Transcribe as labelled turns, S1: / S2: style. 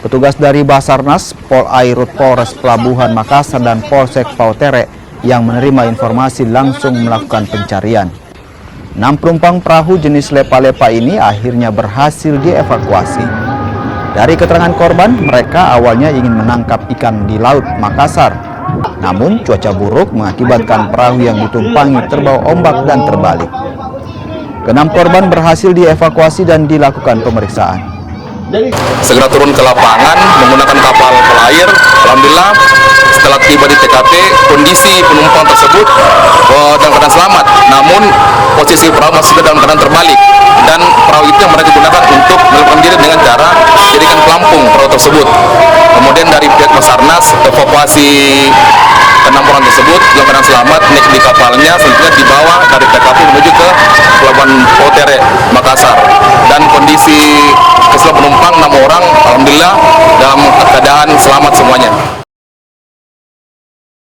S1: Petugas dari Basarnas, Polairut Polres Pelabuhan Makassar dan Polsek Pautere yang menerima informasi langsung melakukan pencarian. 6 penumpang perahu jenis lepa-lepa ini akhirnya berhasil dievakuasi. Dari keterangan korban, mereka awalnya ingin menangkap ikan di Laut Makassar. Namun cuaca buruk mengakibatkan perahu yang ditumpangi terbawa ombak dan terbalik. Keenam korban berhasil dievakuasi dan dilakukan pemeriksaan.
S2: Segera turun ke lapangan menggunakan kapal polair. Alhamdulillah setelah tiba di TKP, kondisi penumpang tersebut dalam keadaan selamat. Namun posisi perahu masih dalam keadaan terbalik, dan perahu itu yang mereka gunakan untuk melakukan diri dengan cara jadikan pelampung perahu tersebut. Kemudian dari pihak Basarnas evakuasi ke-6 orang tersebut dalam keadaan selamat naik di kapalnya, selanjutnya dibawa dari TKP menuju ke Pelabuhan Pautere Makassar. Dan kondisi keseluruhan penumpang 6 orang alhamdulillah dalam keadaan selamat